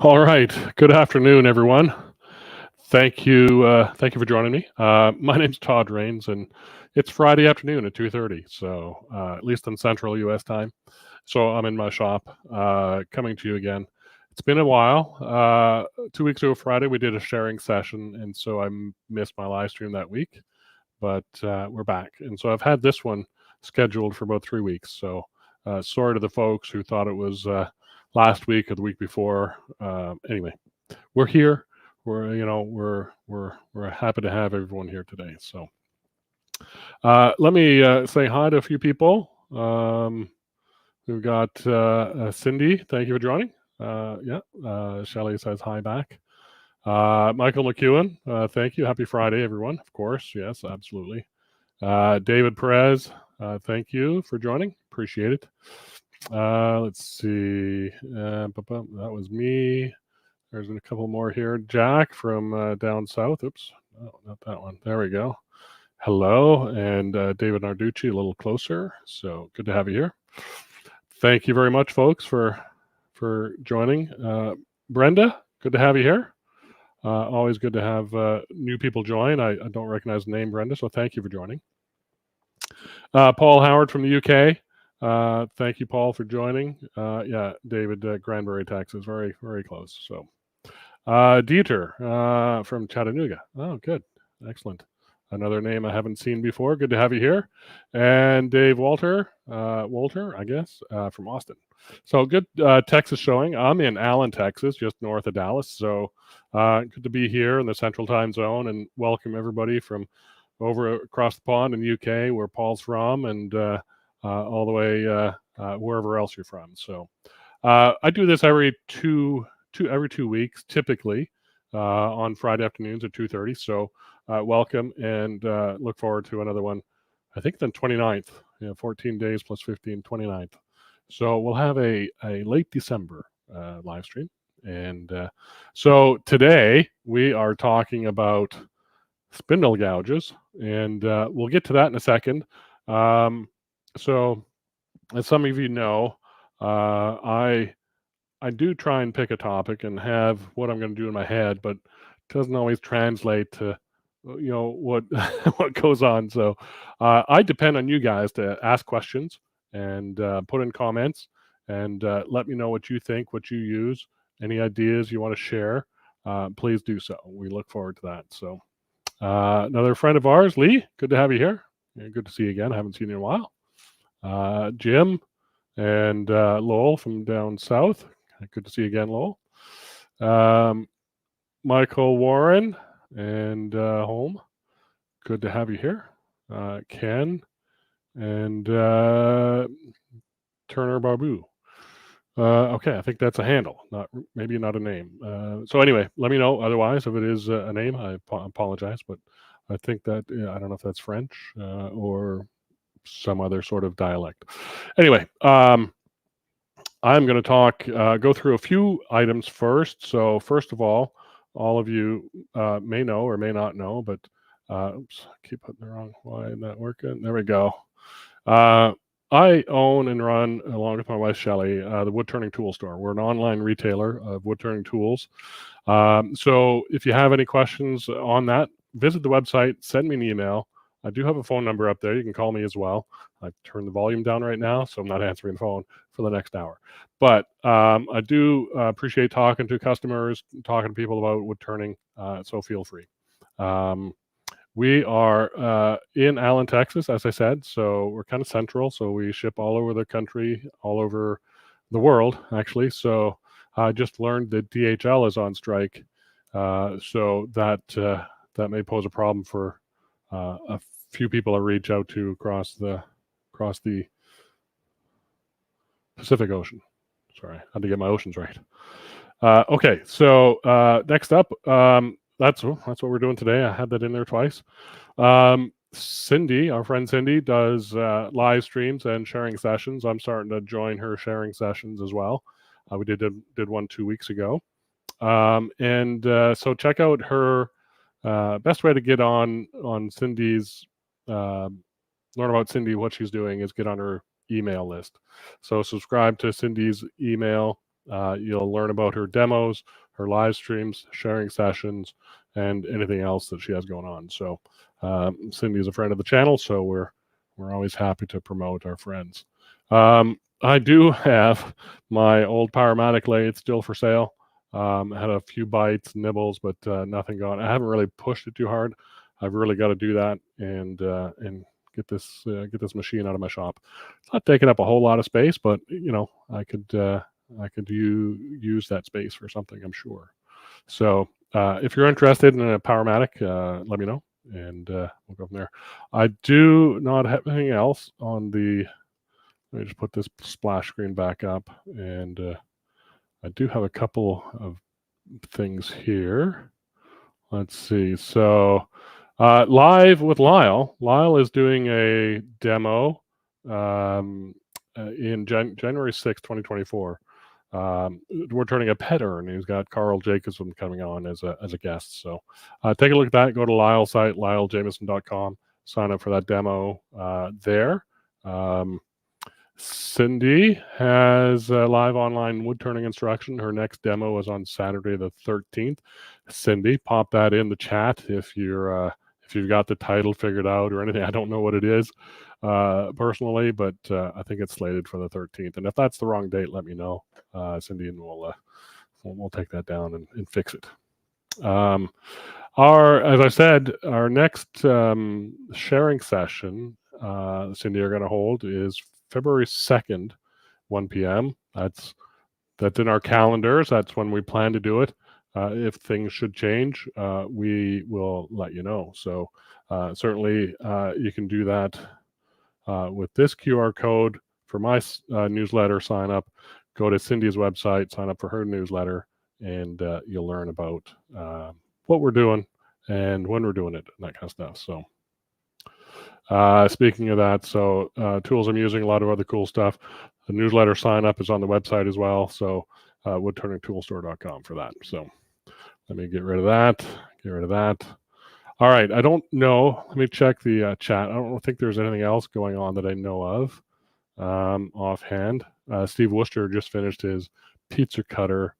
All right. Good afternoon, everyone. Thank you for joining me. My name's Todd Rains, and it's Friday afternoon at 2:30. So at least in Central U.S. time. So I'm in my shop, coming to you again. It's been a while. 2 weeks ago, Friday, we did a sharing session, and so missed my live stream that week. But we're back, and so I've had this one scheduled for about 3 weeks. So sorry to the folks who thought it was last week or the week before. Anyway, we're here. We're happy to have everyone here today. So let me say hi to a few people. We've got Cindy. Thank you for joining. Shelley says hi back. Michael McEwen, thank you. Happy Friday, everyone. Of course, yes, absolutely. David Perez, thank you for joining. Appreciate it. Let's see. That was me. There's a couple more here. Jack from down south. Oops, no, not that one. There we go. Hello, and David Narducci a little closer. So good to have you here. Thank you very much, folks, for joining. Brenda, good to have you here. Always good to have new people join. I don't recognize the name, Brenda, so thank you for joining. Paul Howard from the UK. Thank you, Paul, for joining. David, Granbury, Texas, very, very close. So, Dieter from Chattanooga. Oh, good. Excellent. Another name I haven't seen before. Good to have you here. And Dave Walter, I guess, from Austin. So good Texas showing. I'm in Allen, Texas, just north of Dallas. So good to be here in the Central Time Zone and welcome everybody from over across the pond in the UK, where Paul's from, and all the way wherever else you're from. So I do this every two weeks, typically on Friday afternoons at 2:30. So welcome, and look forward to another one. I think then 29th, 14 days plus 15, 29th. So we'll have a late December live stream. And so today we are talking about spindle gouges, and we'll get to that in a second. So as some of you know, I do try and pick a topic and have what I'm going to do in my head, but it doesn't always translate to what what goes on. So I depend on you guys to ask questions and put in comments and let me know what you think, what you use, any ideas you want to share. Please do so. We look forward to that. So another friend of ours, Lee, good to have you here. Yeah, good to see you again. I haven't seen you in a while. Jim and Lowell from down south. Good to see you again, Lowell. Michael Warren and Holm. Good to have you here. Ken and Turner Babu. Okay, I think that's a handle, maybe not a name. So anyway, let me know otherwise if it is a name. I apologize, but I think that I don't know if that's French or some other sort of dialect. Anyway, I'm going to go through a few items first. So first of all of you may know or may not know, but oops, I keep putting the wrong. Why isn't that working? There we go. I own and run, along with my wife Shelley, the Woodturning Tool Store. We're an online retailer of woodturning tools. So if you have any questions on that, visit the website, send me an email. I do have a phone number up there. You can call me as well. I've turned the volume down right now, so I'm not answering the phone for the next hour. But I do appreciate talking to customers, talking to people about woodturning, so feel free. We are in Allen, Texas, as I said, so we're kind of central. So we ship all over the country, all over the world, actually. So I just learned that DHL is on strike, so that may pose a problem for a few people I reach out to across the Pacific Ocean. Sorry, I had to get my oceans right. Okay, so next up. That's what we're doing today. I had that in there twice. Cindy, our friend Cindy, does live streams and sharing sessions. I'm starting to join her sharing sessions as well. We did one 2 weeks ago, so check out her. Best way to get on Cindy's, learn about Cindy, what she's doing, is get on her email list. So subscribe to Cindy's email You'll learn about her demos, her live streams, sharing sessions, and anything else that she has going on. So Cindy is a friend of the channel, so we're always happy to promote our friends. I do have my old Powermatic lathe still for sale. I had a few bites, nibbles, but nothing gone. I haven't really pushed it too hard. I've really got to do that and get this machine out of my shop. It's not taking up a whole lot of space, but I could use that space for something, I'm sure. So if you're interested in a Powermatic, let me know, and we'll go from there. I do not have anything else on the. Let me just put this splash screen back up, and I do have a couple of things here. Let's see. So live with Lyle. Lyle is doing a demo in January 6th, 2024. We're turning a pet urn. He's got Carl Jacobson coming on as a guest. So take a look at that. Go to Lyle's site, lylejamison.com. Sign up for that demo there. Cindy has a live online wood turning instruction. Her next demo is on Saturday the 13th. Cindy, pop that in the chat if you've got the title figured out or anything. I don't know what it is personally, but I think it's slated for the 13th. And if that's the wrong date, let me know, Cindy, and we'll take that down and fix it. As I said, our next sharing session, Cindy, are going to hold is February 2nd, 1 p.m. That's in our calendars. That's when we plan to do it. If things should change, we will let you know. So certainly you can do that with this QR code for my newsletter sign up. Go to Cindy's website, sign up for her newsletter, and you'll learn about what we're doing and when we're doing it and that kind of stuff. So speaking of that, so tools I'm using, a lot of other cool stuff. The newsletter sign up is on the website as well. So woodturningtoolstore.com for that. So let me get rid of that. All right. I don't know. Let me check the chat. I don't think there's anything else going on that I know of offhand. Steve Worcester just finished his pizza cutter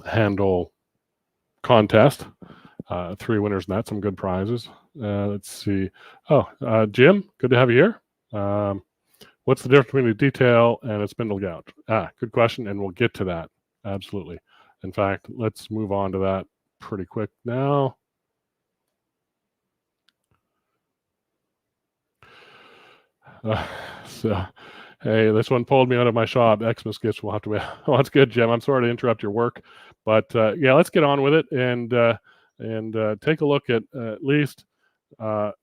handle contest. 3 winners in that, some good prizes. Let's see. Oh, Jim, good to have you here. What's the difference between a detail and a spindle gouge? Good question, and we'll get to that. Absolutely. In fact, let's move on to that pretty quick now. So, hey, this one pulled me out of my shop. Xmas gifts will have to wait. Oh, that's good, Jim. I'm sorry to interrupt your work, but yeah, let's get on with it and take a look at least. I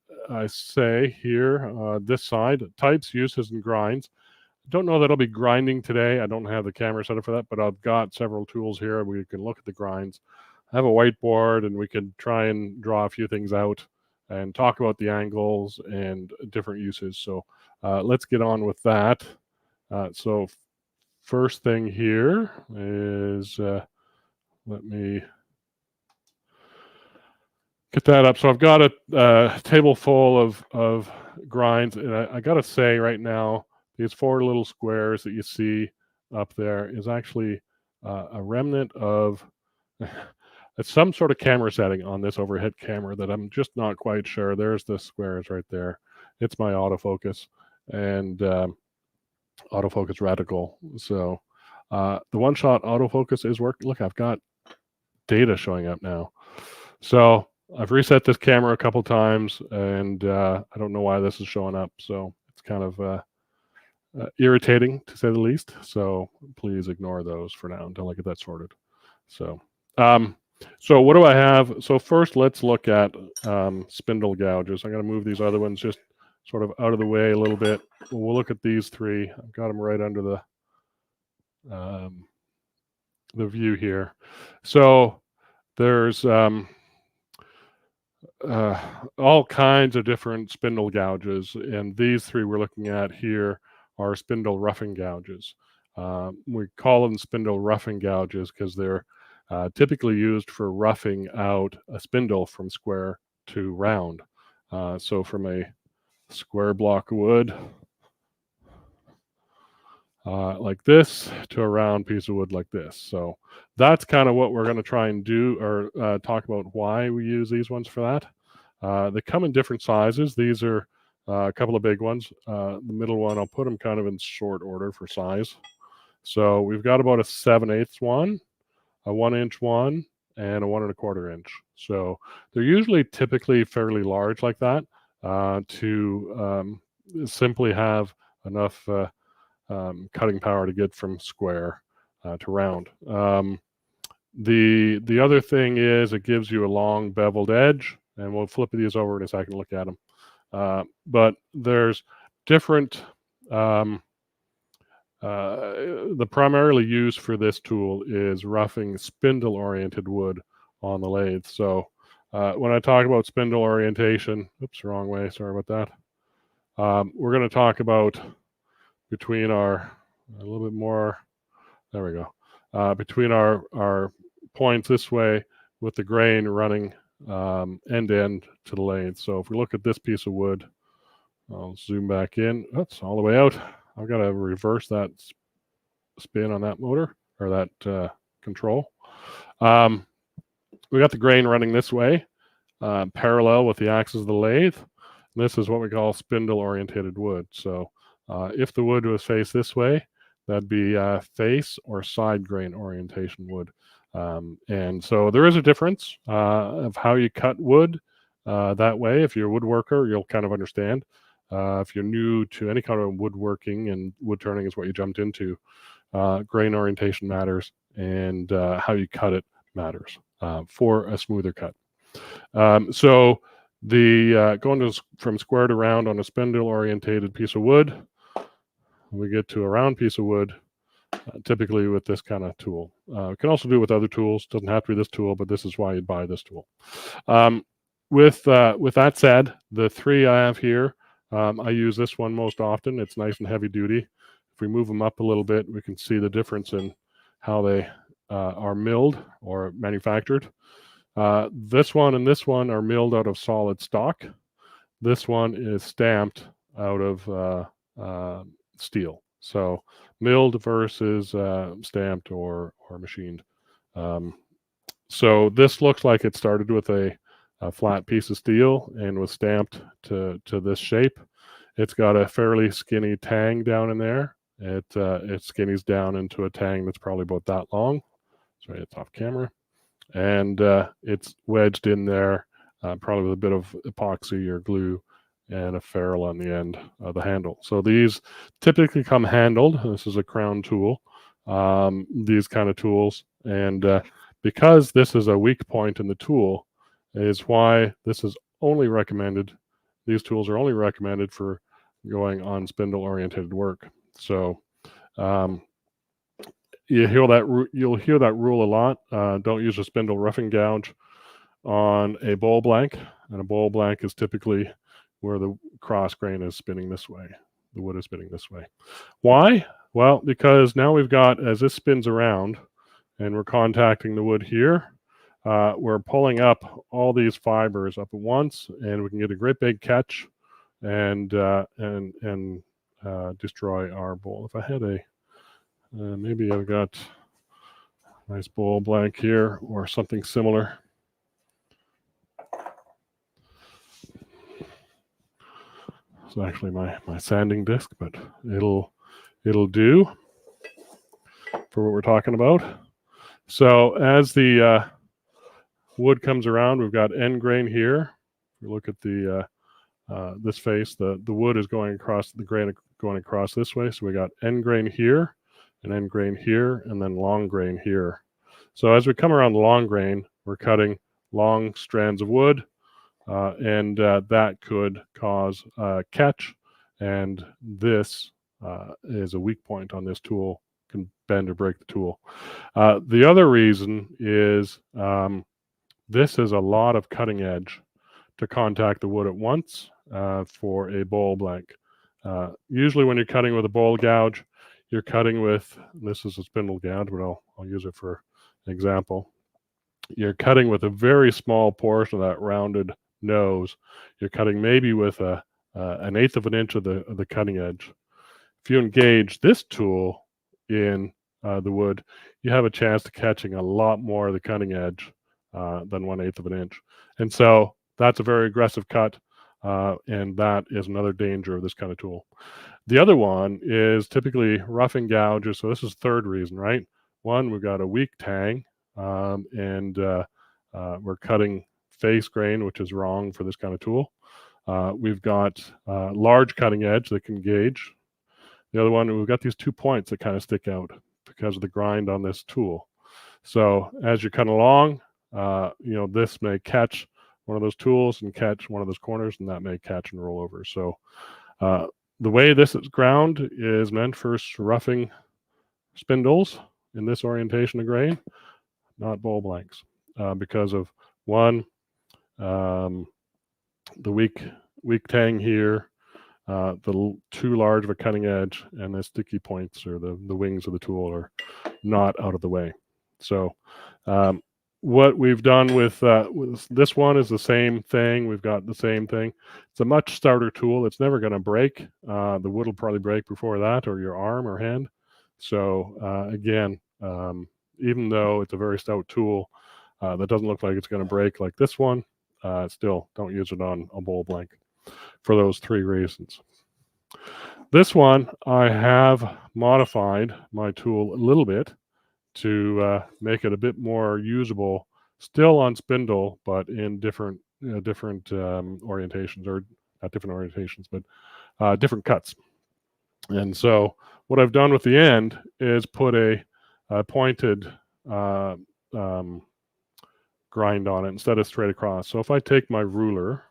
say here this side: types, uses, and grinds. Don't know that I'll be grinding today. I don't have the camera set up for that, but I've got several tools here. We can look at the grinds. I have a whiteboard, and we can try and draw a few things out and talk about the angles and different uses. So let's get on with that. So first thing here is, let me get that up. So I've got a table full of grinds, and I got to say right now, these 4 little squares that you see up there is actually a remnant of some sort of camera setting on this overhead camera that I'm just not quite sure. There's the squares right there. It's my autofocus and autofocus reticle. So the one-shot autofocus is working. Look, I've got data showing up now. So I've reset this camera a couple times, and I don't know why this is showing up. So it's kind of irritating, to say the least. So please ignore those for now until I get that sorted. So so what do I have? So first, let's look at spindle gouges. I'm going to move these other ones just sort of out of the way a little bit. We'll look at these 3. I've got them right under the view here. So there's all kinds of different spindle gouges, and these 3 we're looking at here are spindle roughing gouges. We call them spindle roughing gouges because they're typically used for roughing out a spindle from square to round. So from a square block of wood, like this to a round piece of wood like this. So that's kind of what we're going to try and do, or talk about why we use these ones for that. They come in different sizes. These are a couple of big ones. The middle one, I'll put them kind of in short order for size. So we've got about a 7/8 one, a 1-inch one, and a 1 1/4 inch. So they're usually typically fairly large like that to simply have enough cutting power to get from square to round. The other thing is it gives you a long beveled edge, and we'll flip these over in a second, look at them. But there's different. The primarily use for this tool is roughing spindle-oriented wood on the lathe. So when I talk about spindle orientation, oops, wrong way, sorry about that. We're going to talk about between our, a little bit more, there we go, between our points this way with the grain running end to end to the lathe. So if we look at this piece of wood, I'll zoom back in. Oops, all the way out. I've got to reverse that spin on that motor, or that control. We got the grain running this way, parallel with the axis of the lathe. This is what we call spindle-oriented wood. So if the wood was faced this way, that'd be face or side grain orientation wood. And so there is a difference of how you cut wood that way. If you're a woodworker, you'll kind of understand. If you're new to any kind of woodworking, and wood turning is what you jumped into, grain orientation matters, and how you cut it matters for a smoother cut. So the going from square to round on a spindle orientated piece of wood, we get to a round piece of wood, typically with this kind of tool. We can also do it with other tools. Doesn't have to be this tool, but this is why you buy this tool. With that said, the three I have here, I use this one most often. It's nice and heavy duty. If we move them up a little bit, we can see the difference in how they are milled or manufactured. This one and this one are milled out of solid stock. This one is stamped out of steel. So milled versus stamped or machined. So this looks like it started with a flat piece of steel and was stamped to this shape. It's got a fairly skinny tang down in there. It skinnies down into a tang that's probably about that long. Sorry, it's off camera. And it's wedged in there, probably with a bit of epoxy or glue and a ferrule on the end of the handle. So these typically come handled. This is a crown tool, these kind of tools. And because this is a weak point in the tool, is why this is only recommended. These tools are only recommended for going on spindle-oriented work. So you'll hear that rule a lot. Don't use a spindle roughing gouge on a bowl blank, and a bowl blank is typically where the cross grain is spinning this way. The wood is spinning this way. Why? Well, because now we've got, as this spins around and we're contacting the wood here, we're pulling up all these fibers up at once, and we can get a great big catch and destroy our bowl. If I had a maybe I've got a nice bowl blank here or something similar. It's actually my sanding disc, but it'll do for what we're talking about. So as the wood comes around, we've got end grain here. If we look at the this face, the wood is going across, the grain going across this way. So we got end grain here, and end grain here, and then long grain here. So as we come around the long grain, we're cutting long strands of wood, and that could cause a catch. And this is a weak point on this tool, can bend or break the tool. The other reason is this is a lot of cutting edge to contact the wood at once for a bowl blank. Usually when you're cutting with a bowl gouge, you're cutting with, this is a spindle gouge, but I'll use it for an example. You're cutting with a very small portion of that rounded nose. You're cutting maybe with an 1/8 of an inch of the cutting edge. if you engage this tool in the wood, you have a chance to catching a lot more of the cutting edge than 1/8 of an inch. And so that's a very aggressive cut, and that is another danger of this kind of tool. The other one is typically roughing gouges. So this is the third reason, right? One, we've got a weak tang, and we're cutting face grain, which is wrong for this kind of tool. We've got large cutting edge that can engage. The other one, we've got these 2 points that kind of stick out because of the grind on this tool. So as you're cutting along, this may catch one of those tools and catch one of those corners, and that may catch and roll over. So the way this is ground is meant for roughing spindles in this orientation of grain, not bowl blanks, because of one, the weak tang here, too large of a cutting edge, and the sticky points or the wings of the tool are not out of the way. So what we've done with this one is the same thing. We've got the same thing. It's a much stouter tool. It's never going to break. The wood will probably break before that, or your arm or hand. So again, even though it's a very stout tool, that doesn't look like it's going to break like this one, still don't use it on a bowl blank for those 3 reasons. This one, I have modified my tool a little bit to make it a bit more usable, still on spindle, but in different orientations, or not different orientations, but different cuts. And so what I've done with the end is put a pointed grind on it instead of straight across. So if I take my ruler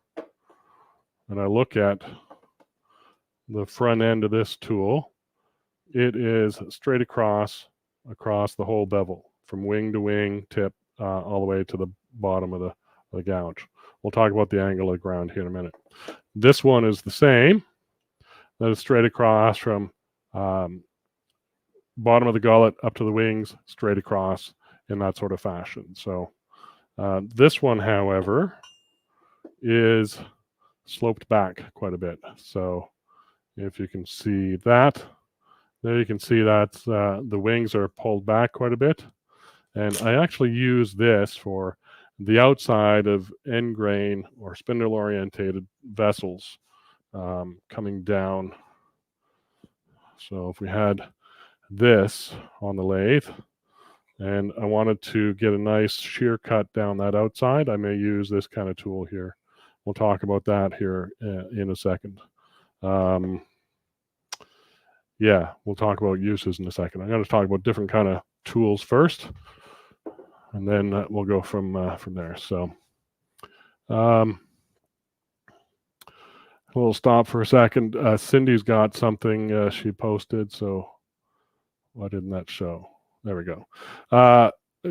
and I look at the front end of this tool, it is straight across the whole bevel, from wing to wing tip, all the way to the bottom of the gouge. We'll talk about the angle of the ground here in a minute. This one is the same. That is straight across from bottom of the gullet up to the wings, straight across in that sort of fashion. So this one, however, is sloped back quite a bit. So if you can see that, there you can see that the wings are pulled back quite a bit. And I actually use this for the outside of end grain or spindle orientated vessels coming down. So if we had this on the lathe and I wanted to get a nice shear cut down that outside, I may use this kind of tool here. We'll talk about that here in a second. Yeah, we'll talk about uses in a second. I'm going to talk about different kind of tools first, and then we'll go from there. So we'll stop for a second. Cindy's got something she posted, so why didn't that show? There we go.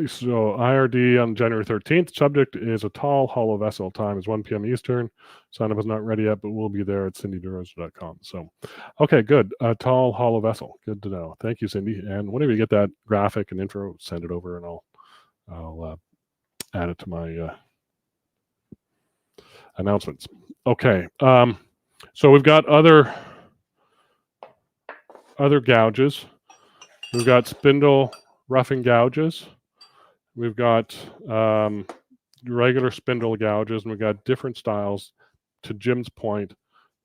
So IRD on January 13th. Subject is a tall, hollow vessel. Time is 1 p.m. Eastern. Sign-up is not ready yet, but we'll be there at cindyderosa.com. So, okay, good. A tall, hollow vessel. Good to know. Thank you, Cindy. And whenever you get that graphic and intro, send it over, and I'll add it to my announcements. Okay. So we've got other gouges. We've got spindle roughing gouges. We've got regular spindle gouges, and we've got different styles. To Jim's point,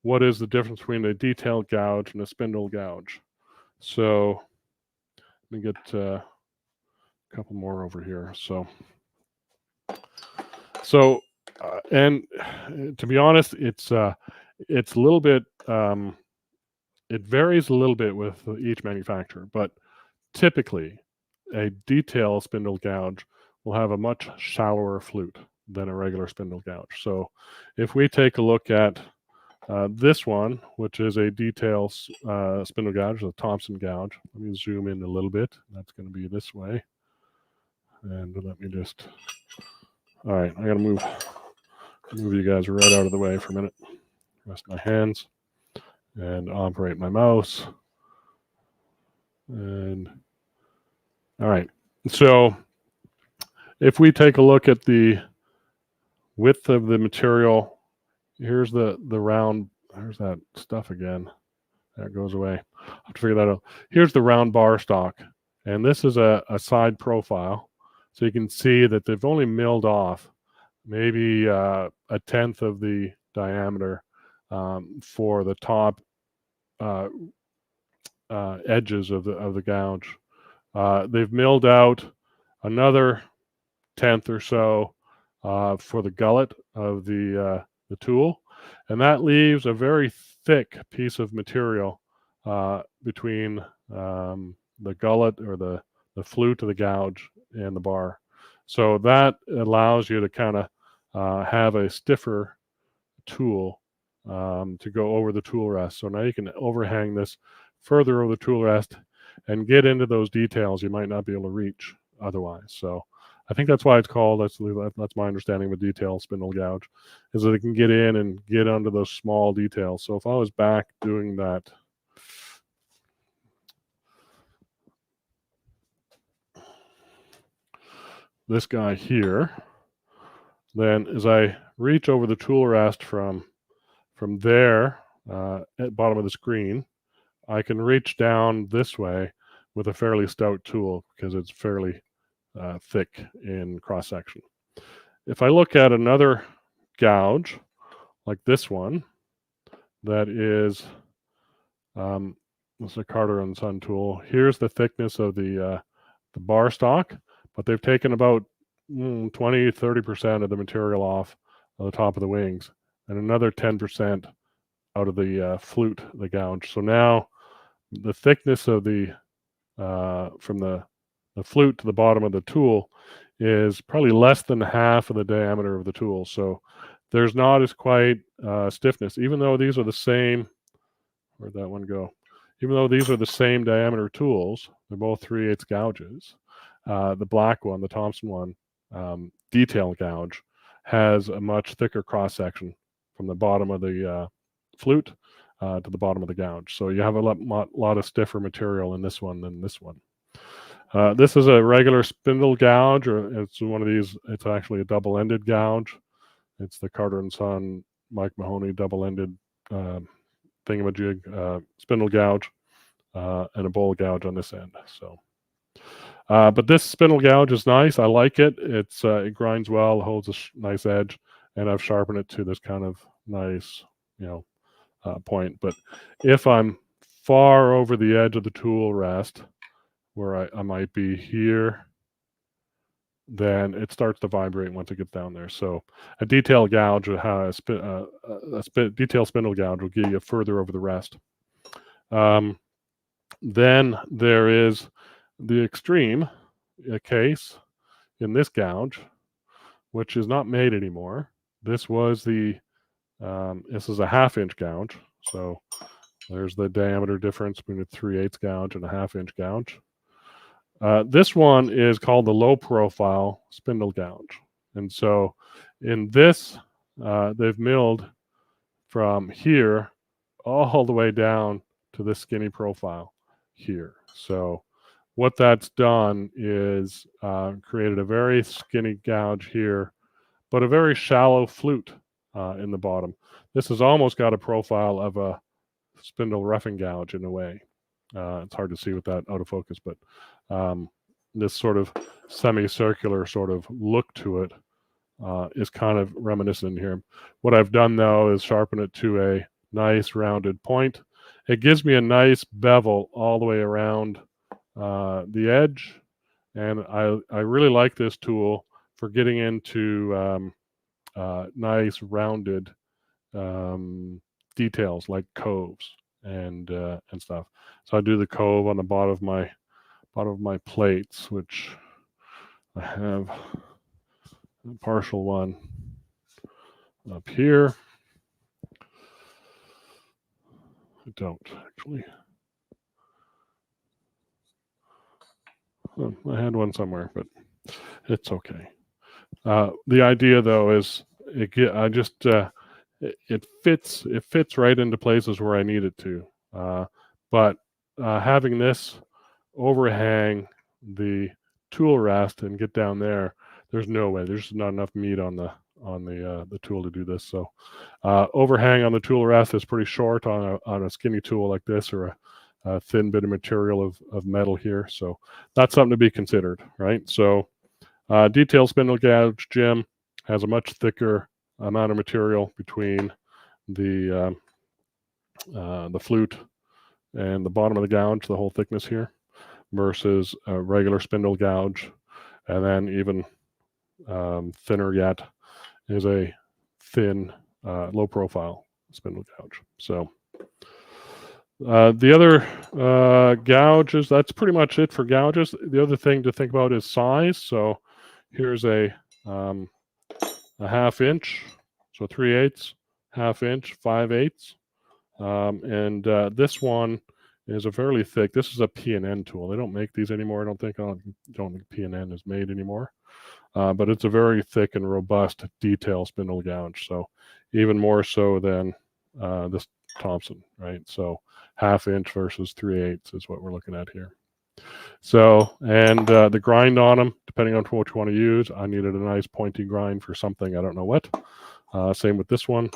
what is the difference between a detailed gouge and a spindle gouge? So let me get a couple more over here. So and to be honest, it's a little bit, it varies a little bit with each manufacturer, but typically a detail spindle gouge will have a much shallower flute than a regular spindle gouge. So if we take a look at this one, which is a detail spindle gouge, a Thompson gouge. Let me zoom in a little bit. That's going to be this way. And let me just, all right, I got to move you guys right out of the way for a minute. Rest my hands and operate my mouse. And all right, so if we take a look at the width of the material, here's the round, there's that stuff again. That goes away. I'll have to figure that out. Here's the round bar stock, and this is a side profile. So you can see that they've only milled off maybe a tenth of the diameter for the top edges of the gouge. They've milled out another tenth or so for the gullet of the tool, and that leaves a very thick piece of material between the gullet or the flute of the gouge and the bar. So that allows you to kind of have a stiffer tool to go over the tool rest. So now you can overhang this further over the tool rest and get into those details you might not be able to reach otherwise. So I think that's why it's called, that's my understanding of a detail spindle gouge, is that it can get in and get under those small details. So if I was back doing that, this guy here, then as I reach over the tool rest from there at the bottom of the screen, I can reach down this way with a fairly stout tool because it's fairly thick in cross section. If I look at another gouge like this one, that is this is a Carter and Son tool. Here's the thickness of the bar stock, but they've taken about 20-30% of the material off of the top of the wings, and another 10% out of the flute, the gouge. So now the thickness of the from the flute to the bottom of the tool is probably less than half of the diameter of the tool. So there's not as quite stiffness, even though these are the same. Where'd that one go? Even though these are the same diameter tools, they're both 3/8 gouges. The black one, the Thompson one, detail gouge, has a much thicker cross section from the bottom of the flute to the bottom of the gouge. So you have a lot of stiffer material in this one than this one. This is a regular spindle gouge, or it's one of these. It's actually a double-ended gouge. It's the Carter and Son Mike Mahoney double-ended thingamajig spindle gouge and a bowl gouge on this end. So, but this spindle gouge is nice. I like it. It grinds well, holds a nice edge, and I've sharpened it to this kind of nice, point. But if I'm far over the edge of the tool rest, where I might be here, then it starts to vibrate once it gets down there. So a detail gouge will have detail spindle gouge will get you further over the rest. Then there is the extreme case in this gouge, which is not made anymore. This was this is a 1/2-inch gouge. So there's the diameter difference between a 3/8 gouge and a 1/2-inch gouge. This one is called the low profile spindle gouge. And so in this, they've milled from here all the way down to this skinny profile here. So what that's done is created a very skinny gouge here, but a very shallow flute in the bottom. This has almost got a profile of a spindle roughing gouge in a way. It's hard to see with that out of focus, but this sort of semicircular sort of look to it is kind of reminiscent here. What I've done though is sharpen it to a nice rounded point. It gives me a nice bevel all the way around the edge, and I really like this tool for getting into nice rounded details like coves and stuff. So I do the cove on the bottom of my plates, which I have a partial one up here. I don't actually. Oh, I had one somewhere, but it's okay. The idea though is it fits right into places where I need it to. But having this overhang the tool rest and get down there, there's no way. There's not enough meat on on the tool to do this. So overhang on the tool rest is pretty short on a skinny tool like this, or a thin bit of material of metal here. So that's something to be considered, right? So detail spindle gouge Jim has a much thicker amount of material between the flute and the bottom of the gouge, the whole thickness here, versus a regular spindle gouge. And then even thinner yet is a thin, low profile spindle gouge. So the other gouges, that's pretty much it for gouges. The other thing to think about is size. So here's a 1/2 inch, so 3/8, 1/2 inch, 5/8. And this one is a fairly thick. This is a P&N tool. They don't make these anymore. I don't think P&N is made anymore. But it's a very thick and robust detail spindle gouge. So even more so than this Thompson, right? So 1/2 inch versus 3/8 is what we're looking at here. So, and the grind on them, depending on what you want to use, I needed a nice pointy grind for something, I don't know what. Same with this one.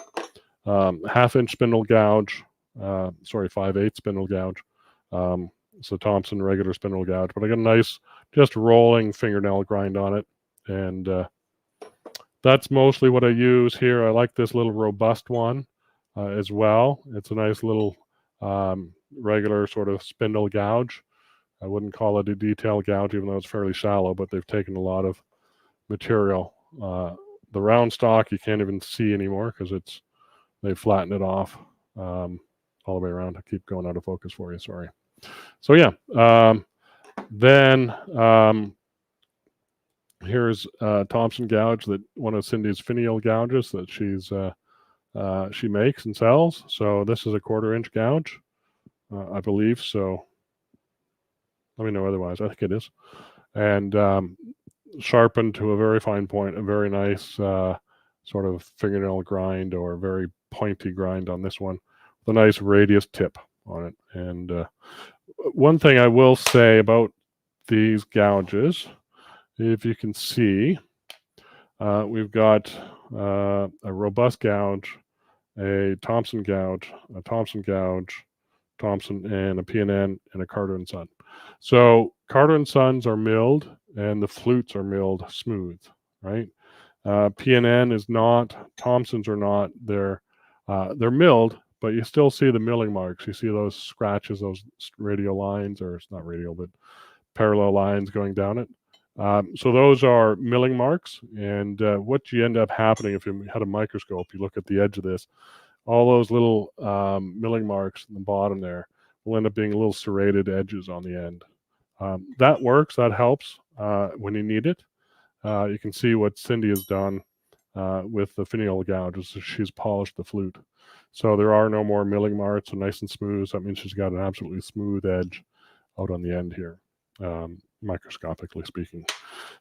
1/2 inch spindle gouge, 5/8 spindle gouge. So Thompson regular spindle gouge, but I got a nice, just rolling fingernail grind on it. And that's mostly what I use here. I like this little robust one as well. It's a nice little regular sort of spindle gouge. I wouldn't call it a detail gouge, even though it's fairly shallow, but they've taken a lot of material. The round stock you can't even see anymore because they've flattened it off all the way around. I keep going out of focus for you, sorry. So yeah, then here's Thompson gouge, that one of Cindy's finial gouges that she makes and sells. So this is a 1/4 inch gouge, I believe. So let me know otherwise. I think it is. And sharpened to a very fine point, a very nice sort of fingernail grind, or very pointy grind on this one, with a nice radius tip on it. And one thing I will say about these gouges, if you can see, we've got a robust gouge, a Thompson gouge, a Thompson gouge, Thompson, and a P&N, and a Carter & Son. So Carter & Sons are milled, and the flutes are milled smooth, right? P&N is not, Thompsons are not. They're milled, but you still see the milling marks. You see those scratches, those radial lines, or it's not radial, but parallel lines going down it. So those are milling marks, and what you end up happening, if you had a microscope, you look at the edge of this, all those little milling marks in the bottom there will end up being little serrated edges on the end. That works, that helps when you need it. You can see what Cindy has done with the finial gouges. She's polished the flute. So there are no more milling marks, so nice and smooth. That means she's got an absolutely smooth edge out on the end here, microscopically speaking.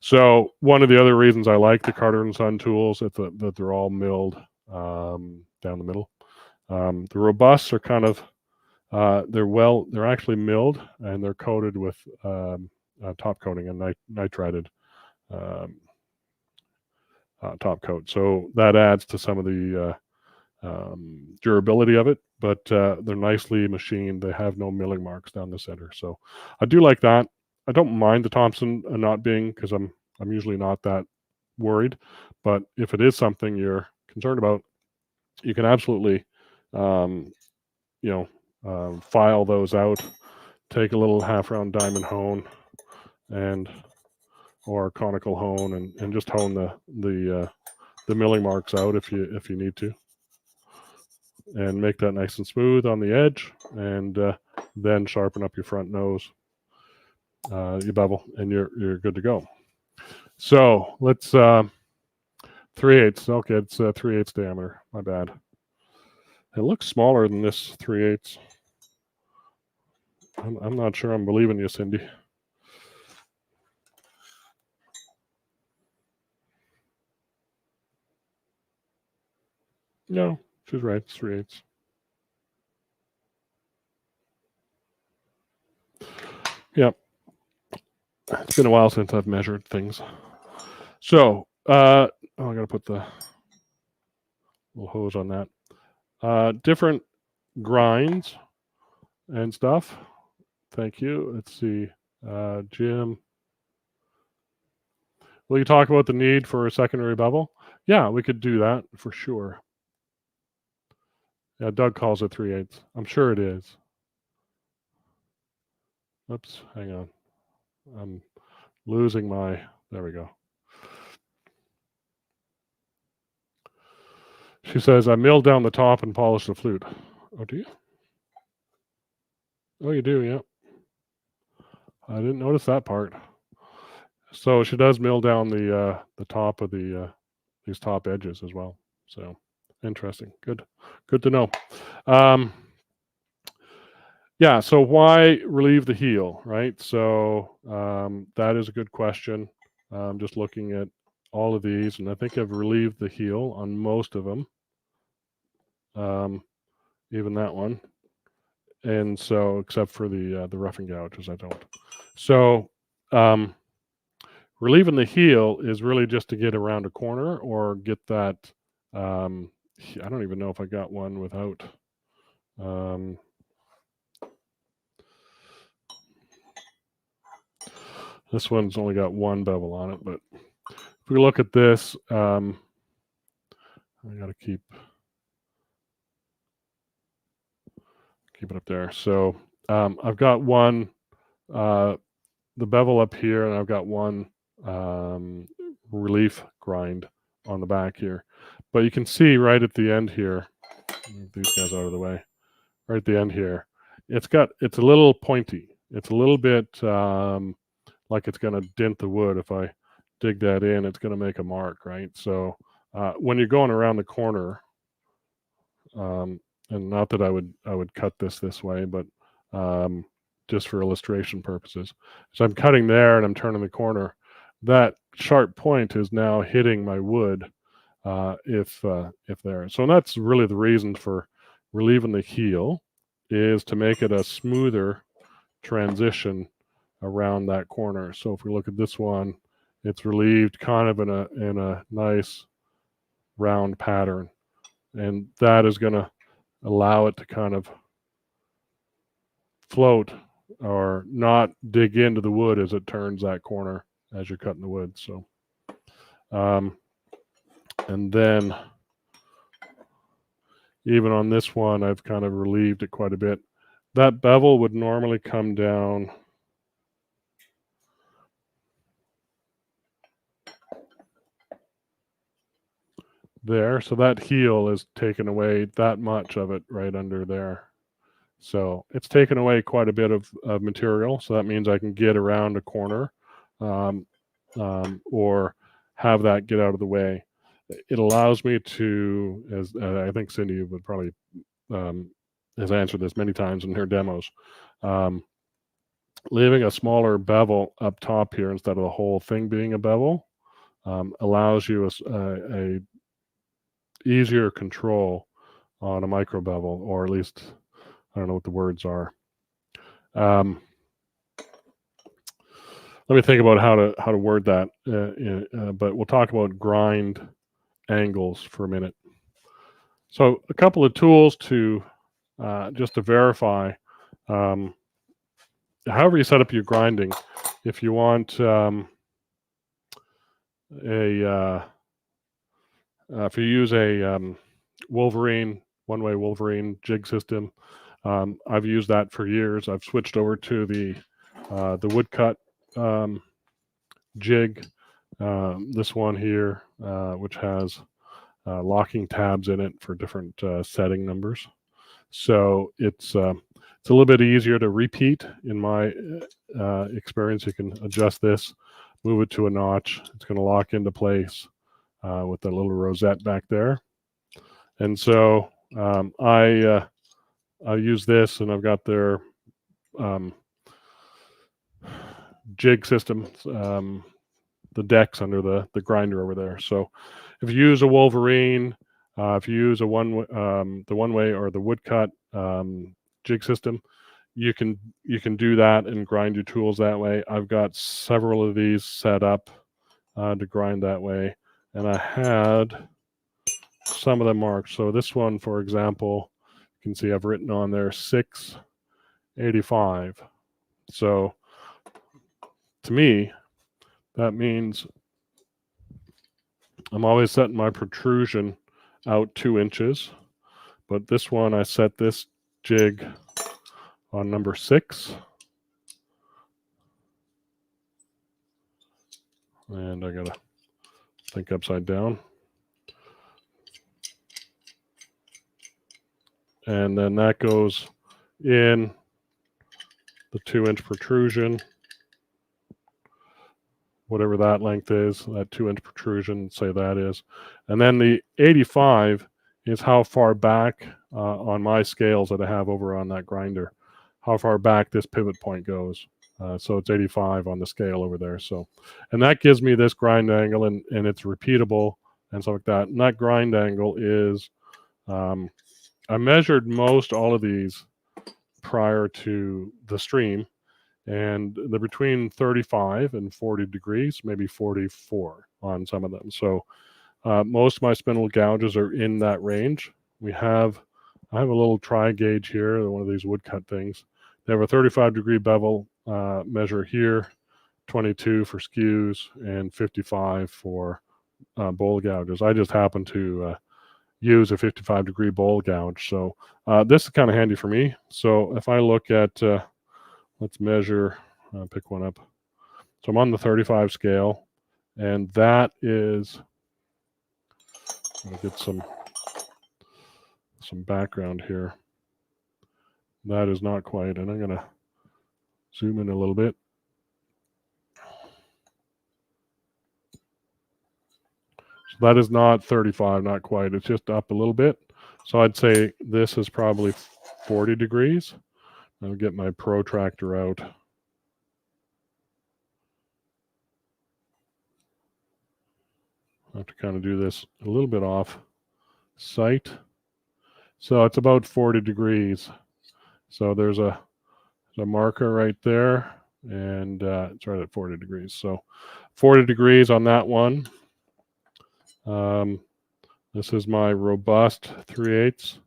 So one of the other reasons I like the Carter & Son tools is that they're all milled down the middle. The robusts are kind of, they're actually milled, and they're coated with top coating, and nitrided top coat. So that adds to some of the durability of it, but they're nicely machined. They have no milling marks down the center. So I do like that. I don't mind the Thompson not being, because I'm usually not that worried. But if it is something you're concerned about, you can absolutely, file those out. Take a little half-round diamond hone or conical hone, and just hone the milling marks out if you need to, and make that nice and smooth on the edge, and then sharpen up your front nose, you bevel, and you're good to go. So let's 3/8. Okay, it's 3/8 diameter. My bad. It looks smaller than this 3/8. I'm not sure I'm believing you, Cindy. No, she's right. It's 3/8. Yep. It's been a while since I've measured things. So, I got to put the little hose on that. Different grinds and stuff. Thank you. Let's see. Jim, will you talk about the need for a secondary bevel? Yeah, we could do that for sure. Yeah, Doug calls it 3/8. I'm sure it is. Oops, hang on. I'm losing my, there we go. She says, I milled down the top and polished the flute. Oh, do you? Oh, you do, yeah. I didn't notice that part. So she does mill down the top of these top edges as well. So interesting. Good to know. Yeah, so why relieve the heel, right? So that is a good question. Just looking at all of these, and I think I've relieved the heel on most of them, even that one. And so, except for the roughing gouges, I don't. So relieving the heel is really just to get around a corner or get that. I don't even know if I got one without. This one's only got one bevel on it, but if we look at this, I got to keep it up there. So I've got one, the bevel up here, and I've got one relief grind on the back here. But you can see right at the end here, move these guys out of the way, right at the end here, it's a little pointy. It's a little bit like it's going to dent the wood. If I dig that in, it's going to make a mark, right? So when you're going around the corner, and not that I would cut this way, but just for illustration purposes. So I'm cutting there and I'm turning the corner. That sharp point is now hitting my wood if there. So that's really the reason for relieving the heel, is to make it a smoother transition around that corner. So if we look at this one, it's relieved kind of in a nice round pattern, and that is going to allow it to kind of float or not dig into the wood as it turns that corner as you're cutting the wood. So and then even on this one, I've kind of relieved it quite a bit. That bevel would normally come down there. So that heel is taken away, that much of it right under there. So it's taken away quite a bit of material. So that means I can get around a corner or have that get out of the way. It allows me to, as I think Cindy would probably has answered this many times in her demos, leaving a smaller bevel up top here instead of the whole thing being a bevel allows you a easier control on a micro bevel, or at least I don't know what the words are. Let me think about how to word that, but we'll talk about grind angles for a minute. So a couple of tools to just to verify. However you set up your grinding, if you want if you use a Wolverine, one-way Wolverine jig system, I've used that for years. I've switched over to the woodcut jig, this one here, which has locking tabs in it for different setting numbers. So it's a little bit easier to repeat in my experience. You can adjust this, move it to a notch. It's going to lock into place with that little rosette back there. And so I use this, and I've got their jig system, the decks under the grinder over there. So if you use a Wolverine, if you use the one-way or the woodcut jig system, you can do that and grind your tools that way. I've got several of these set up to grind that way, and I had some of the marks. So this one, for example, you can see I've written on there 685. So to me, that means I'm always setting my protrusion out 2 inches. But this one, I set this jig on number 6. And I gotta think upside down. And then that goes in the 2-inch protrusion, whatever that length is, that 2-inch protrusion, say that is. And then the 85 is how far back on my scales that I have over on that grinder, how far back this pivot point goes. So it's 85 on the scale over there. So, and that gives me this grind angle, and it's repeatable and stuff like that. And that grind angle is, I measured most all of these prior to the stream, and they're between 35 and 40 degrees, maybe 44 on some of them. So most of my spindle gouges are in that range. I have a little tri gauge here, one of these woodcut things. They have a 35 degree bevel measure here, 22 for skews, and 55 for bowl gouges. I just happen to use a 55 degree bowl gouge. So this is kind of handy for me. So if I look at, let's measure, pick one up. So I'm on the 35 scale, and that is, I'm gonna get some background here. That is not quite, and I'm gonna zoom in a little bit. So that is not 35, not quite. It's just up a little bit. So I'd say this is probably 40 degrees. I'll get my protractor out. I have to kind of do this a little bit off site. So it's about 40 degrees. So there's a marker right there, and it's right at 40 degrees. So 40 degrees on that one. This is my robust 3/8,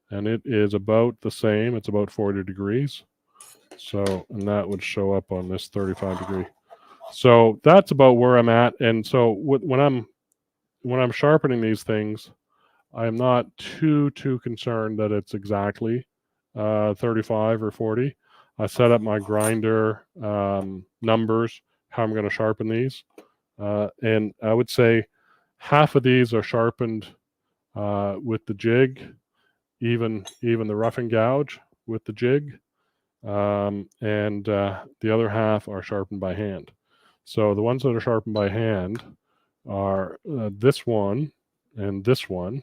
and it is about the same. It's about 40 degrees. So, and that would show up on this 35 degree. So that's about where I'm at. And so when I'm sharpening these things, I'm not too concerned that it's exactly 35 or 40. I set up my grinder numbers, how I'm going to sharpen these. And I would say half of these are sharpened with the jig, even the roughing gouge with the jig. And the other half are sharpened by hand. So the ones that are sharpened by hand are this one and this one.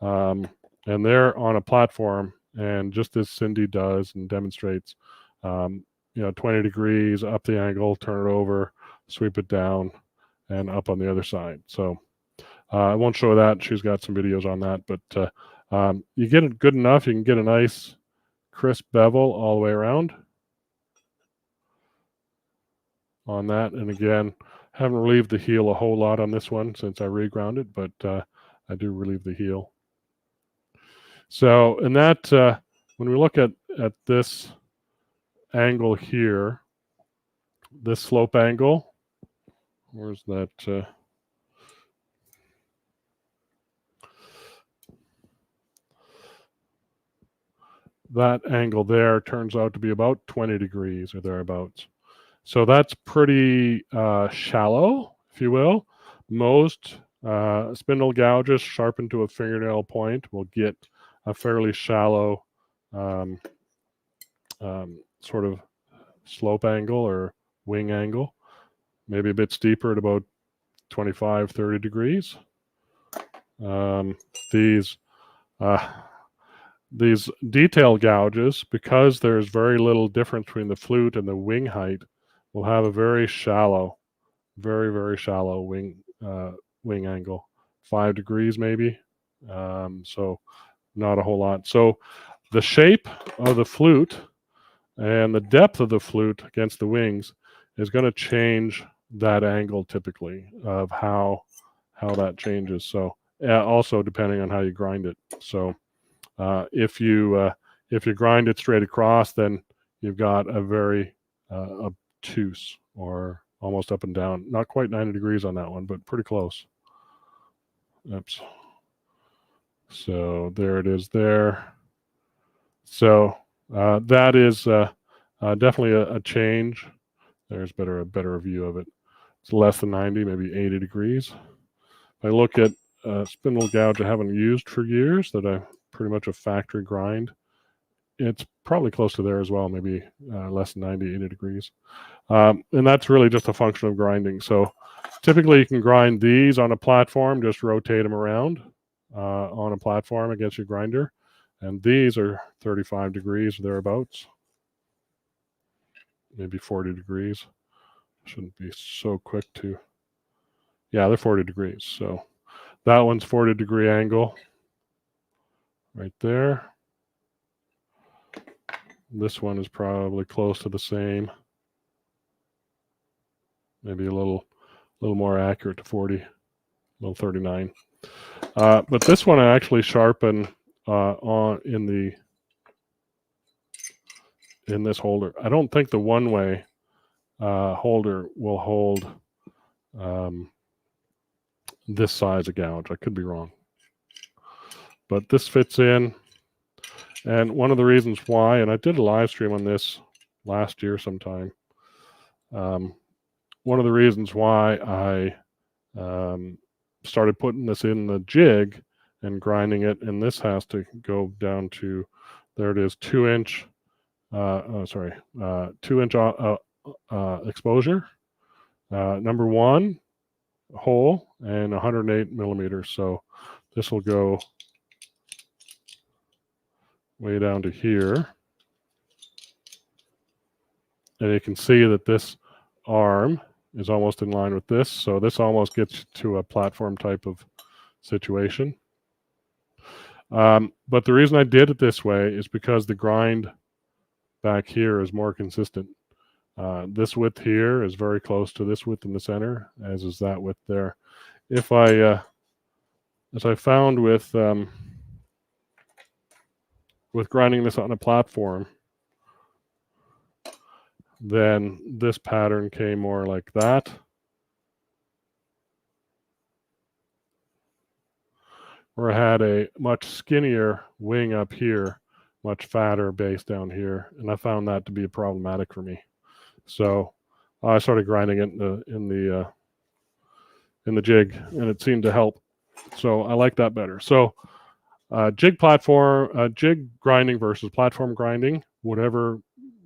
And they're on a platform, and just as Cindy does and demonstrates, 20 degrees up the angle, turn it over, sweep it down, and up on the other side. So I won't show that. She's got some videos on that, but you get it good enough, you can get a nice crisp bevel all the way around on that. And again, haven't relieved the heel a whole lot on this one since I reground it, but I do relieve the heel. So, and that, when we look at this angle here, this slope angle, where's that? That angle there turns out to be about 20 degrees or thereabouts. So that's pretty shallow, if you will. Most spindle gouges sharpened to a fingernail point will get a fairly shallow sort of slope angle or wing angle, maybe a bit steeper at about 25, 30 degrees. These detail gouges, because there's very little difference between the flute and the wing height, will have a very shallow, very shallow wing angle, 5 degrees maybe. So not a whole lot. So the shape of the flute and the depth of the flute against the wings is going to change that angle typically of how that changes. So also depending on how you grind it. So if you grind it straight across, then you've got a very obtuse, or almost up and down. Not quite 90 degrees on that one, but pretty close. Oops. So there it is there. So that is definitely a change. There's a better view of it. It's less than 90, maybe 80 degrees. If I look at spindle gouge I haven't used for years, that I pretty much a factory grind, it's probably close to there as well, maybe less than 90, 80 degrees. And that's really just a function of grinding. So typically you can grind these on a platform, just rotate them around on a platform against your grinder. And these are 35 degrees thereabouts, maybe 40 degrees. Shouldn't be so quick to, yeah, they're 40 degrees. So that one's 40 degree angle right there. This one is probably close to the same, maybe a little more accurate to 40, a little 39. But this one I actually sharpen in this holder. I don't think the one-way holder will hold this size of gouge. I could be wrong, but this fits in. And one of the reasons why, and I did a live stream on this last year sometime, one of the reasons why I started putting this in the jig and grinding it, and this has to go down to, there it is, 2-inch, 2-inch exposure, number 1 hole, and 108 millimeters. So this will go way down to here. And you can see that this arm is almost in line with this. So this almost gets to a platform type of situation. But the reason I did it this way is because the grind back here is more consistent. This width here is very close to this width in the center, as is that width there. If I, as I found with grinding this on a platform, then this pattern came more like that. Where I had a much skinnier wing up here, much fatter base down here, and I found that to be problematic for me. So I started grinding it in the jig, and it seemed to help. So I like that better. So jig grinding versus platform grinding, whatever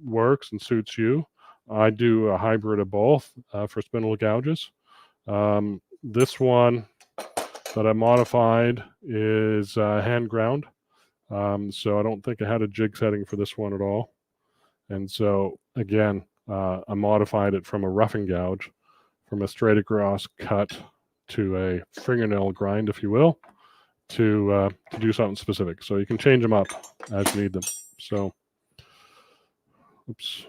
works and suits you. I do a hybrid of both for spindle gouges. This one that I modified is hand ground. So I don't think I had a jig setting for this one at all. And so again, I modified it from a roughing gouge, from a straight across cut to a fingernail grind, if you will, to do something specific. So you can change them up as you need them. So, oops,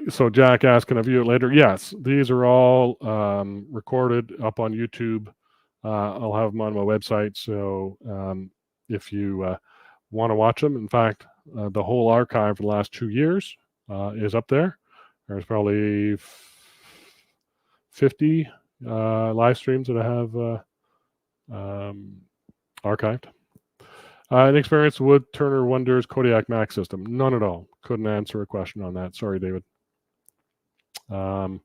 so Jack asked, can I view it later? Yes, these are all recorded up on YouTube. I'll have them on my website. So if you want to watch them, in fact, the whole archive for the last 2 years is up there. There's probably 50 live streams that I have archived. Inexperienced Woodturner wonders Kodiak Max system. None at all. Couldn't answer a question on that. Sorry, David. Todd,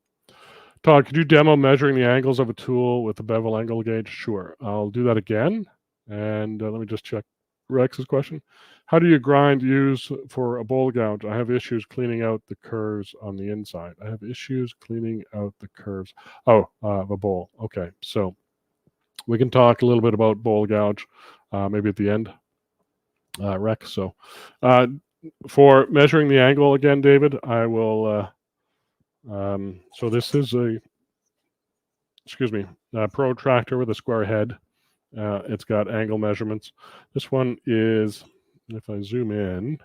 could you demo measuring the angles of a tool with a bevel angle gauge? Sure. I'll do that again. And let me just check Rex's question. How do you grind use for a bowl gouge? I have issues cleaning out the curves on the inside. I have issues cleaning out the curves. Oh, of a bowl. Okay. So we can talk a little bit about bowl gouge maybe at the end. Rex. So for measuring the angle again, David, I will, so this is a protractor with a square head. It's got angle measurements. This one is, if I zoom in,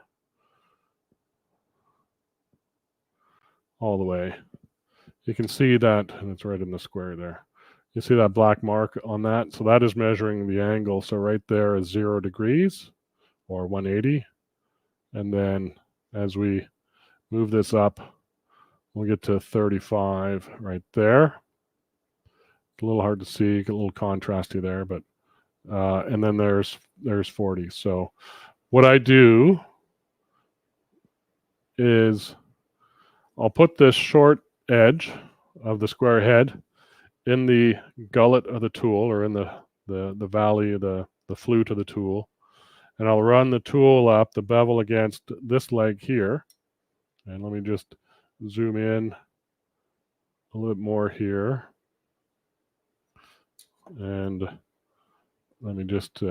all the way. You can see that, and it's right in the square there. You see that black mark on that? So that is measuring the angle. So right there is 0 degrees or 180. And then as we move this up, we'll get to 35 right there. It's a little hard to see, a little contrasty there, but and then there's 40. So what I do is I'll put this short edge of the square head in the gullet of the tool, or in the valley of the flute of the tool, and I'll run the tool up the bevel against this leg here. And let me just zoom in a little bit more here, and let me just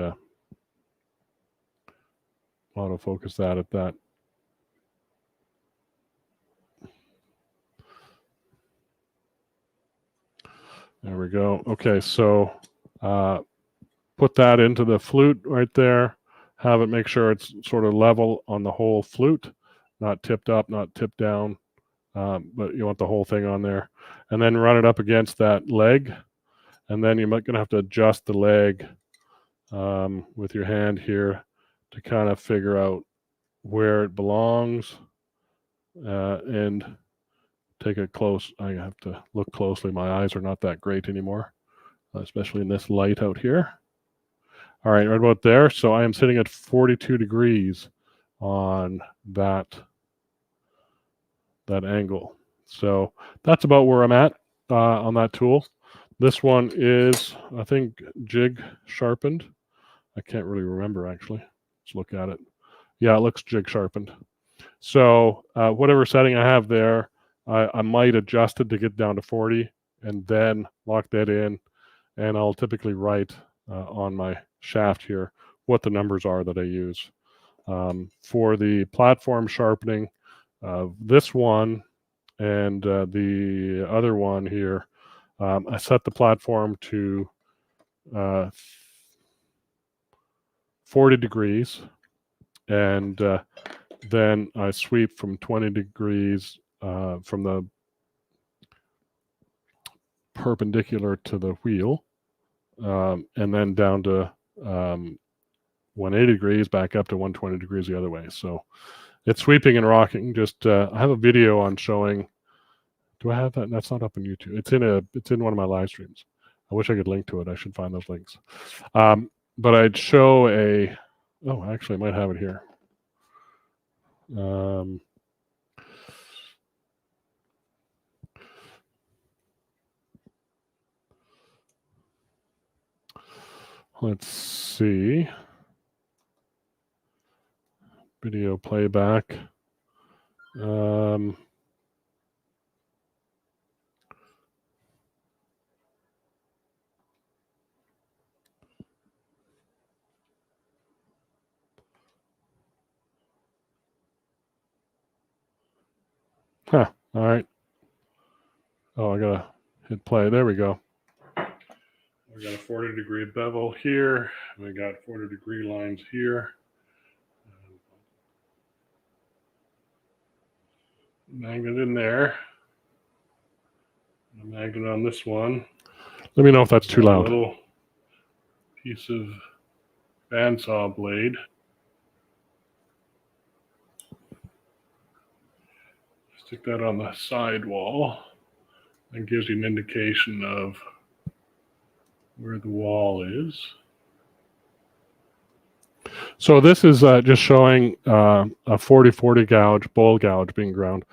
autofocus that at that. There we go. Okay, so put that into the flute right there. Have it make sure it's sort of level on the whole flute, not tipped up, not tipped down, but you want the whole thing on there. And then run it up against that leg, and then you're going to have to adjust the leg with your hand here to kind of figure out where it belongs, and take a close. I have to look closely. My eyes are not that great anymore, especially in this light out here. All right, right about there. So I am sitting at 42 degrees on that angle. So that's about where I'm at on that tool. This one is, I think, jig sharpened. I can't really remember, actually. Let's look at it. Yeah, it looks jig sharpened. So whatever setting I have there, I might adjust it to get down to 40 and then lock that in. And I'll typically write on my shaft here what the numbers are that I use. For the platform sharpening, this one and the other one here, I set the platform to 40 degrees, and then I sweep from 20 degrees from the perpendicular to the wheel, and then down to 180 degrees, back up to 120 degrees the other way. So it's sweeping and rocking. Just I have a video on showing. Do I have that? That's not up on YouTube. It's in one of my live streams. I wish I could link to it. I should find those links. But I'd show a. Oh, actually, I might have it here. Let's see. Video playback. All right. Oh, I gotta hit play. There we go. We got a 40-degree bevel here. We got 40-degree lines here. Magnet in there. A magnet on this one. Let me know if that's too loud. A little piece of bandsaw blade. Stick that on the side wall. That gives you an indication of where the wall is. So this is just showing a 40-40 gouge, bowl gouge being ground.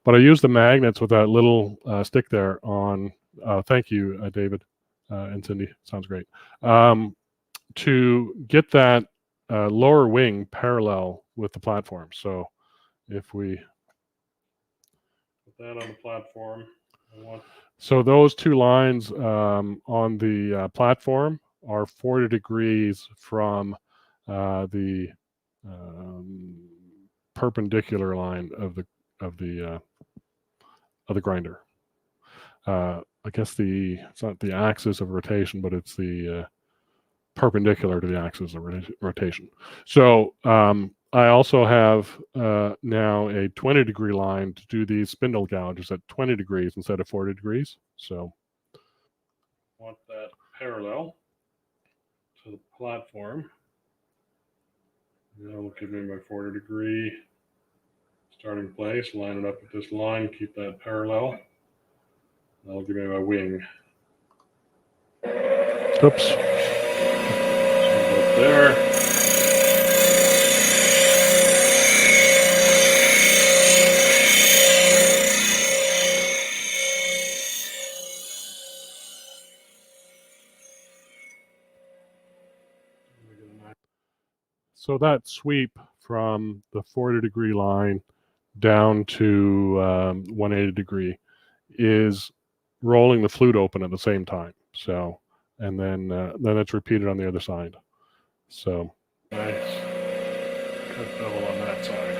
But I use the magnets with that little stick there on, thank you, David and Cindy, sounds great, to get that lower wing parallel with the platform. So if we put that on the platform, so those two lines on the platform are 40 degrees from the perpendicular line of the grinder. I guess it's not the axis of rotation, but it's the perpendicular to the axis of rotation. So I also have now a 20-degree line to do these spindle gouges at 20 degrees instead of 40 degrees. So want that parallel to the platform. That'll give me my 40-degree starting place. Line it up with this line, keep that parallel. That'll give me my wing. Oops. So there. So that sweep from the 40-degree line down to 180 degree is rolling the flute open at the same time. So, and then it's repeated on the other side. So nice. Cut double on that side.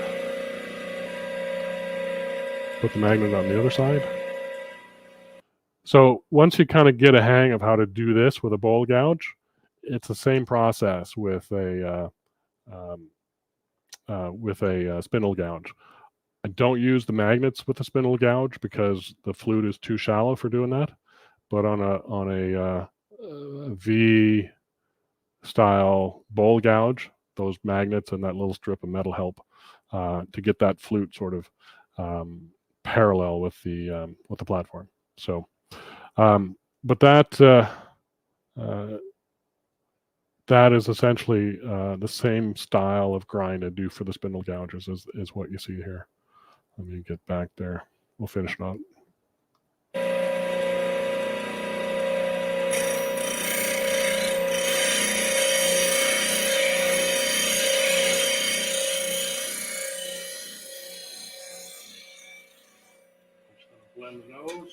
Put the magnet on the other side. So once you kind of get a hang of how to do this with a bowl gouge, it's the same process with a spindle gouge. I don't use the magnets with the spindle gouge because the flute is too shallow for doing that. But on a V style bowl gouge, those magnets and that little strip of metal help to get that flute sort of parallel with the platform. So, but that is essentially the same style of grind I do for the spindle gouges is what you see here. Let me get back there. We'll finish it up. Just going to blend the nose.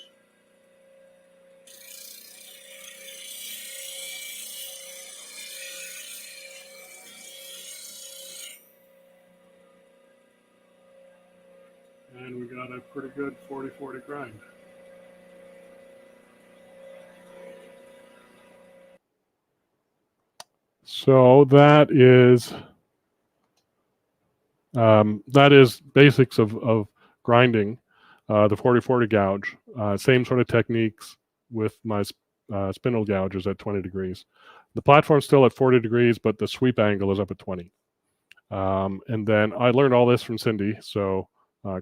And we got a pretty good 40-40 grind. So that is basics of grinding the 40-40 gouge. Same sort of techniques with my spindle gouges at 20 degrees. The platform's still at 40 degrees, but the sweep angle is up at 20. And then I learned all this from Cindy, so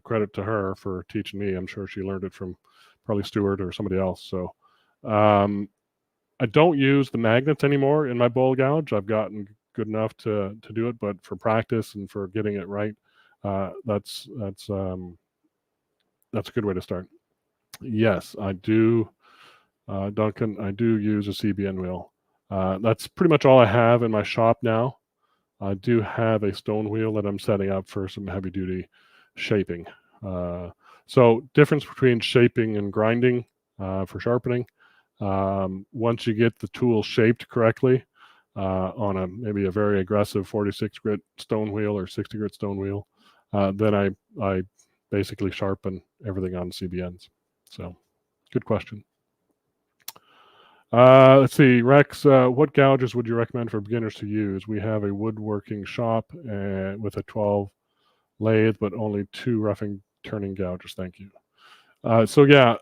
credit to her for teaching me. I'm sure she learned it from probably Stuart or somebody else. So I don't use the magnets anymore in my bowl gouge. I've gotten good enough to do it, but for practice and for getting it right, that's a good way to start. Yes, I do, Duncan. I do use a CBN wheel. That's pretty much all I have in my shop now. I do have a stone wheel that I'm setting up for some heavy duty shaping. So difference between shaping and grinding for sharpening. Once you get the tool shaped correctly on maybe a very aggressive 46 grit stone wheel or 60 grit stone wheel, then I basically sharpen everything on CBNs. So good question. Let's see, Rex, what gouges would you recommend for beginners to use? We have a woodworking shop with a 12 lathe, but only 2 roughing turning gouges. Thank you. So yeah,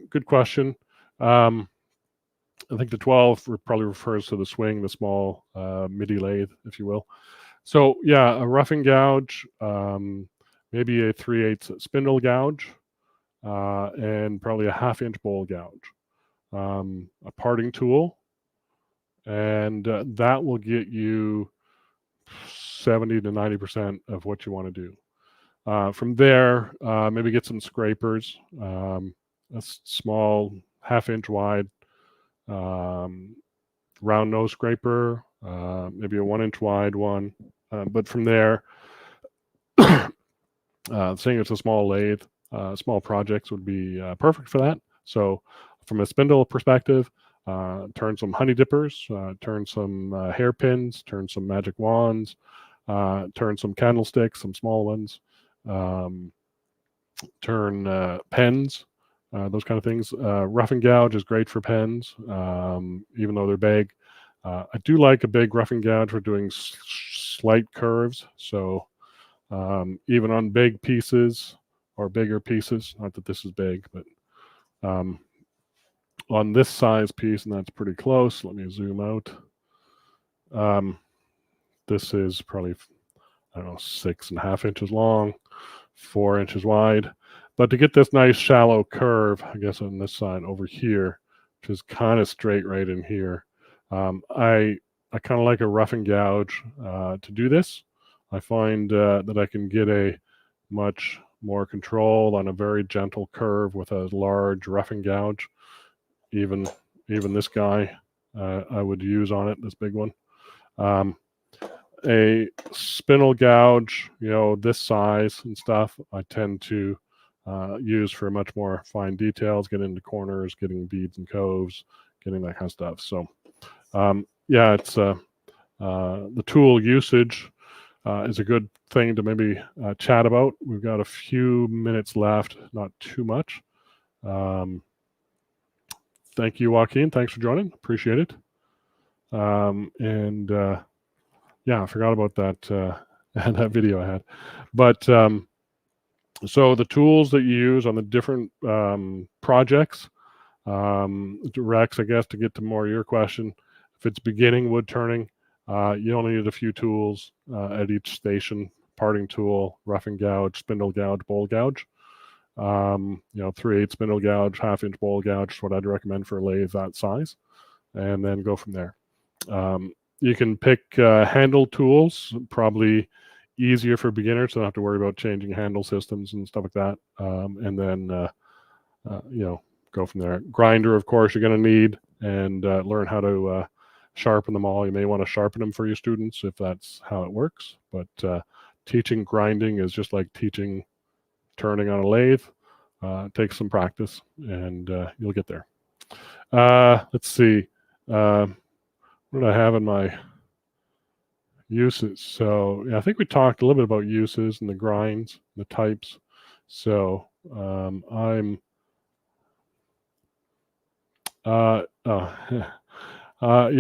good question. I think the 12 probably refers to the swing, the small MIDI lathe, if you will. So yeah, a roughing gouge, maybe a 3/8 spindle gouge, and probably a 1/2 inch bowl gouge. A parting tool, and that will get you 70 to 90% of what you want to do. From there, maybe get some scrapers, a small 1/2 inch wide round nose scraper, maybe a 1 inch wide one. But from there, saying it's a small lathe, small projects would be perfect for that. So from a spindle perspective, turn some honey dippers, turn some hairpins, turn some magic wands, turn some candlesticks, some small ones, turn pens, those kind of things. Roughing gouge is great for pens, even though they're big. I do like a big roughing gouge for doing slight curves. So even on big pieces or bigger pieces. Not that this is big, but on this size piece, and that's pretty close. Let me zoom out. This is probably, I don't know, 6.5 inches long, 4 inches wide. But to get this nice shallow curve, I guess on this side over here, which is kind of straight right in here, I kind of like a rough and gouge to do this. I find that I can get a much more control on a very gentle curve with a large rough and gouge. Even this guy I would use on it, this big one. A spindle gouge, this size and stuff, I tend to use for much more fine details, get into corners, getting beads and coves, getting that kind of stuff. So, yeah, it's the tool usage is a good thing to maybe chat about. We've got a few minutes left, not too much. Thank you, Joaquin. Thanks for joining. Appreciate it. Yeah, I forgot about that that video I had. But so the tools that you use on the different projects, Rex, I guess, to get to more of your question, if it's beginning wood turning, you only need a few tools at each station: parting tool, rough and gouge, spindle gouge, bowl gouge. 3/8 spindle gouge, 1/2 inch bowl gouge is what I'd recommend for a lathe that size, and then go from there. You can pick handle tools, probably easier for beginners, so don't have to worry about changing handle systems and stuff like that. And then, go from there. Grinder, of course, you're going to need, and learn how to sharpen them all. You may want to sharpen them for your students if that's how it works. But teaching grinding is just like teaching turning on a lathe. It takes some practice, and you'll get there. Let's see. What did I have in my uses? So yeah, I think we talked a little bit about uses and the grinds, the types. So you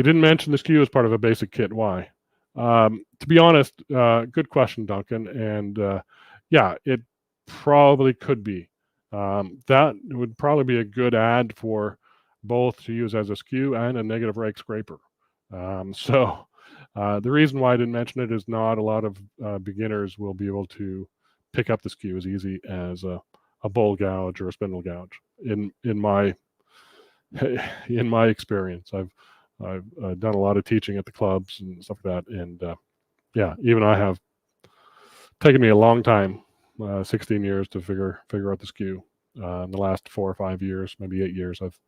didn't mention the skew as part of a basic kit. Why? To be honest, good question, Duncan. And yeah, it probably could be. That would probably be a good add for both to use as a skew and a negative rake scraper. So the reason why I didn't mention it is not a lot of beginners will be able to pick up the skew as easy as a bowl gouge or a spindle gouge. In my experience, I've done a lot of teaching at the clubs and stuff like that, and yeah, even I have taken me a long time, 16 years to figure out the skew. In the last 4 or 5 years, maybe 8 years, I've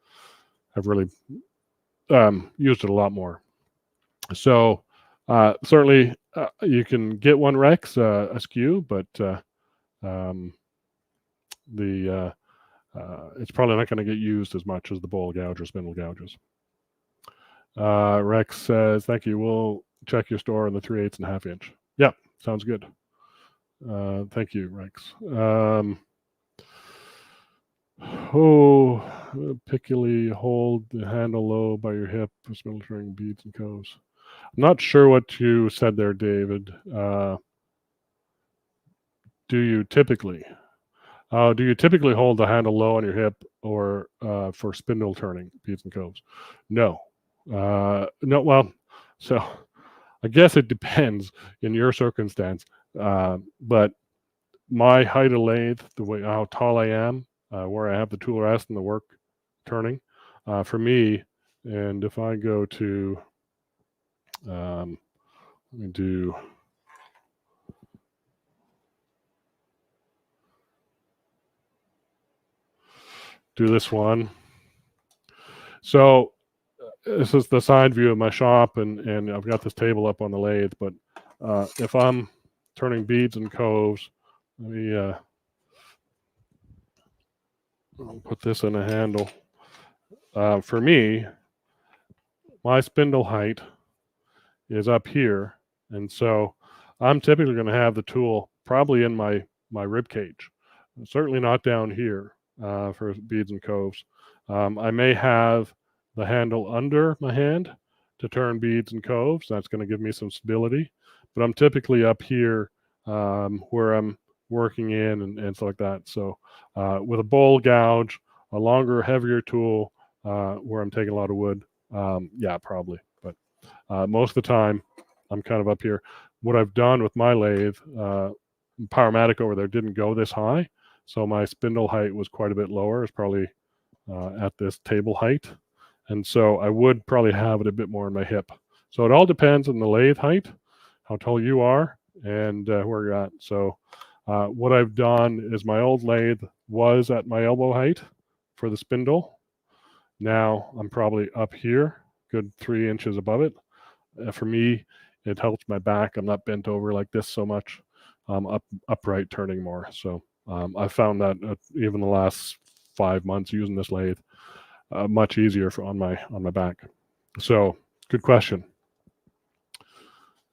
really used it a lot more. So certainly you can get one Rex askew, but it's probably not going to get used as much as the bowl gouge or spindle gouges. Rex says, "Thank you. We'll check your store on the 3/8 and 1/2 inch." Yeah, sounds good. Thank you, Rex. Particularly hold the handle low by your hip for spindle turning beads and coves. I'm not sure what you said there, David. Do you typically hold the handle low on your hip or for spindle turning beads and coves? No. No. Well, so I guess it depends in your circumstance. But my height of lathe, how tall I am, where I have the tool rest and the work turning, for me, and if I go to, let me do this one. So this is the side view of my shop, and I've got this table up on the lathe, but if I'm turning beads and coves, let me I'll put this in a handle. For me, my spindle height is up here, and so I'm typically going to have the tool probably in my rib cage, certainly not down here for beads and coves. I may have the handle under my hand to turn beads and coves. That's going to give me some stability, but I'm typically up here where I'm working in and stuff like that. So with a bowl gouge, a longer, heavier tool where I'm taking a lot of wood, yeah, probably. But most of the time, I'm kind of up here. What I've done with my lathe, Powermatic over there didn't go this high, so my spindle height was quite a bit lower. It's probably at this table height, and so I would probably have it a bit more in my hip. So it all depends on the lathe height, how tall you are, and where you're at. So what I've done is my old lathe was at my elbow height for the spindle. Now I'm probably up here, good 3 inches above it. For me, it helps my back. I'm not bent over like this so much. Upright turning more. So I found that even the last 5 months using this lathe, much easier on my back. So good question.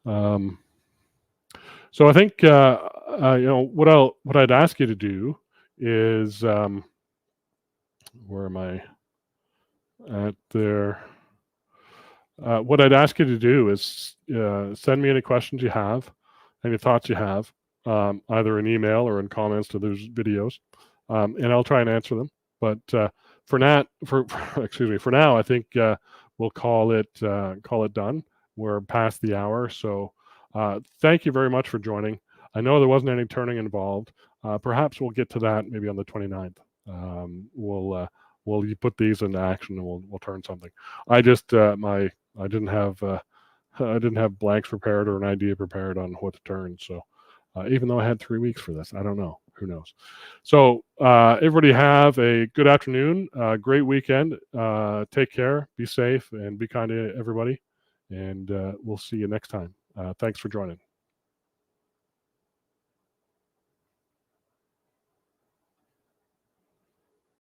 So I think what I'd ask you to do is where am I at there? What I'd ask you to do is send me any questions you have, any thoughts you have, either in email or in comments to those videos, and I'll try and answer them. But for now, I think we'll call it done. We're past the hour, so thank you very much for joining. I know there wasn't any turning involved. Perhaps we'll get to that maybe on the 29th. We'll put these into action and we'll turn something. I just I didn't have blanks prepared or an idea prepared on what to turn. So even though I had 3 weeks for this, I don't know. Who knows? So everybody have a good afternoon, great weekend. Take care, be safe, and be kind to everybody. And we'll see you next time. Thanks for joining.